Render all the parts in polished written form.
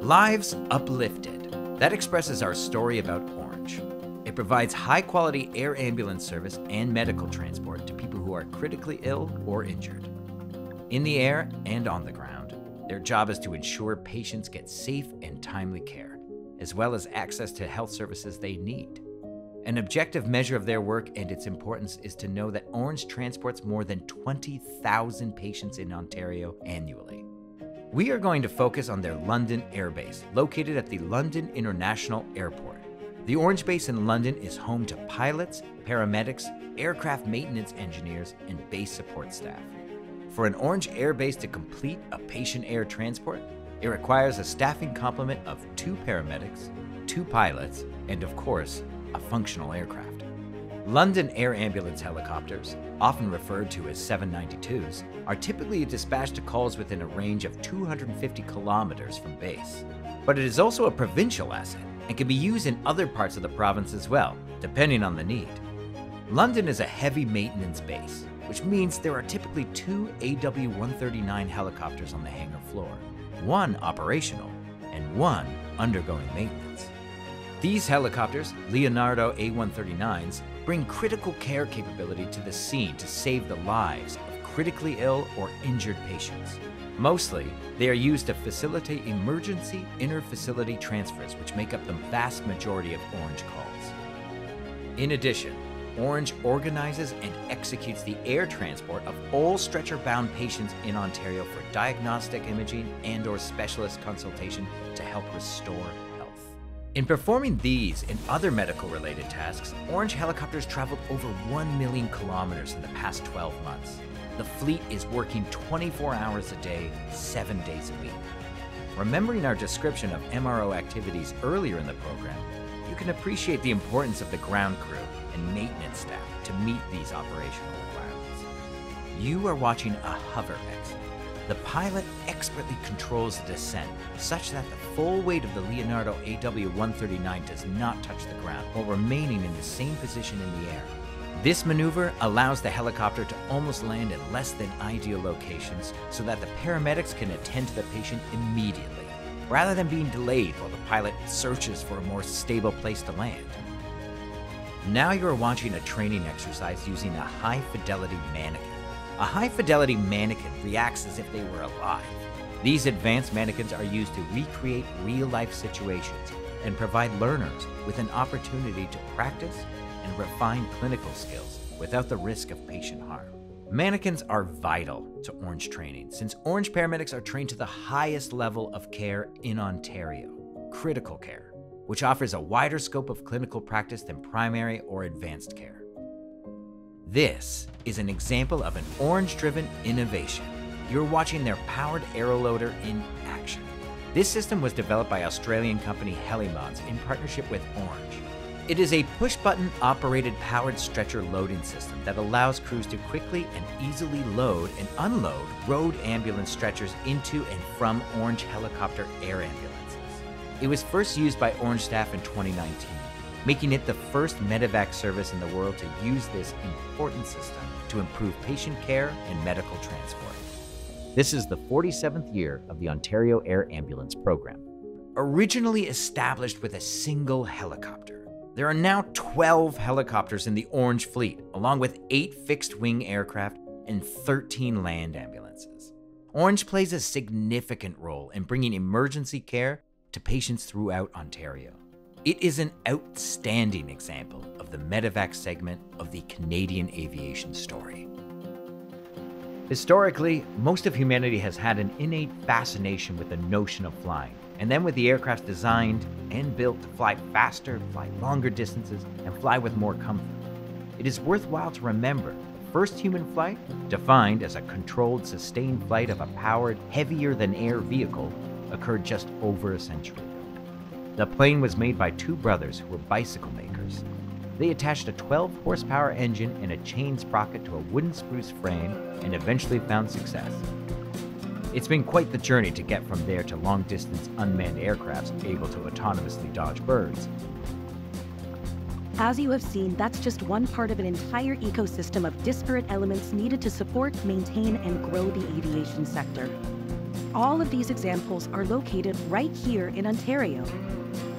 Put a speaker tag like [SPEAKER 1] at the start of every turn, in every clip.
[SPEAKER 1] Lives uplifted. That expresses our story about Orange. It provides high-quality air ambulance service and medical transport to people who are critically ill or injured. In the air and on the ground, their job is to ensure patients get safe and timely care, as well as access to health services they need. An objective measure of their work and its importance is to know that Orange transports more than 20,000 patients in Ontario annually. We are going to focus on their London airbase, located at the London International Airport. The Orange base in London is home to pilots, paramedics, aircraft maintenance engineers, and base support staff. For an Orange Air base to complete a patient air transport, it requires a staffing complement of 2 paramedics, 2 pilots, and of course, a functional aircraft. London Air Ambulance helicopters, often referred to as 792s, are typically dispatched to calls within a range of 250 kilometers from base. But it is also a provincial asset and can be used in other parts of the province as well, depending on the need. London is a heavy maintenance base, which means there are typically 2 AW139 helicopters on the hangar floor, 1 operational and 1 undergoing maintenance. These helicopters, Leonardo A139s, bring critical care capability to the scene to save the lives of critically ill or injured patients. Mostly, they are used to facilitate emergency inter-facility transfers, which make up the vast majority of Orange calls. In addition, Orange organizes and executes the air transport of all stretcher-bound patients in Ontario for diagnostic imaging and/or specialist consultation to help restore health. In performing these and other medical-related tasks, Orange helicopters traveled over 1 million kilometers in the past 12 months. The fleet is working 24 hours a day, 7 days a week. Remembering our description of MRO activities earlier in the program, you can appreciate the importance of the ground crew and maintenance staff to meet these operational requirements. You are watching a hover exit. The pilot expertly controls the descent such that the full weight of the Leonardo AW139 does not touch the ground while remaining in the same position in the air. This maneuver allows the helicopter to almost land in less than ideal locations so that the paramedics can attend to the patient immediately, rather than being delayed while the pilot searches for a more stable place to land. Now you are watching a training exercise using a high-fidelity mannequin. A high-fidelity mannequin reacts as if they were alive. These advanced mannequins are used to recreate real-life situations and provide learners with an opportunity to practice and refine clinical skills without the risk of patient harm. Mannequins are vital to Orange training since Orange paramedics are trained to the highest level of care in Ontario, critical care, which offers a wider scope of clinical practice than primary or advanced care. This is an example of an Orange-driven innovation. You're watching their powered aeroloader in action. This system was developed by Australian company Helimods in partnership with Orange. It is a push-button operated powered stretcher loading system that allows crews to quickly and easily load and unload road ambulance stretchers into and from Orange helicopter air ambulances. It was first used by Orange staff in 2019, making it the first medevac service in the world to use this important system to improve patient care and medical transport. This is the 47th year of the Ontario Air Ambulance program. Originally established with a single helicopter, there are now 12 helicopters in the Orange fleet, along with 8 fixed-wing aircraft and 13 land ambulances. Orange plays a significant role in bringing emergency care to patients throughout Ontario. It is an outstanding example of the medevac segment of the Canadian aviation story. Historically, most of humanity has had an innate fascination with the notion of flying, and then with the aircraft designed and built to fly faster, fly longer distances, and fly with more comfort. It is worthwhile to remember the first human flight, defined as a controlled, sustained flight of a powered, heavier-than-air vehicle, occurred just over a century ago. The plane was made by 2 brothers who were bicycle makers. They attached a 12-horsepower engine and a chain sprocket to a wooden spruce frame and eventually found success. It's been quite the journey to get from there to long-distance unmanned aircrafts able to autonomously dodge birds.
[SPEAKER 2] As you have seen, that's just one part of an entire ecosystem of disparate elements needed to support, maintain, and grow the aviation sector. all of these examples are located right here in Ontario.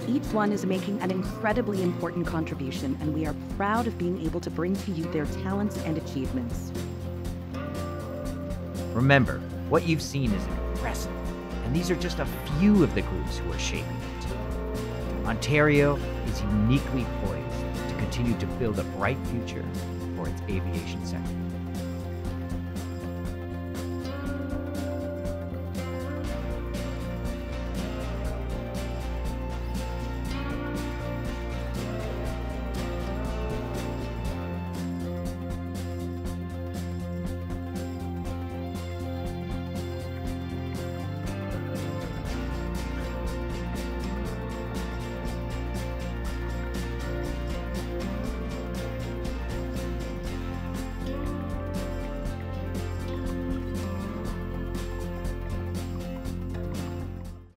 [SPEAKER 2] Each one is making an incredibly important contribution, and we are proud of being able to bring to you their talents and achievements.
[SPEAKER 1] Remember, what you've seen is impressive, and these are just a few of the groups who are shaping it. Ontario is uniquely poised to continue to build a bright future for its aviation sector.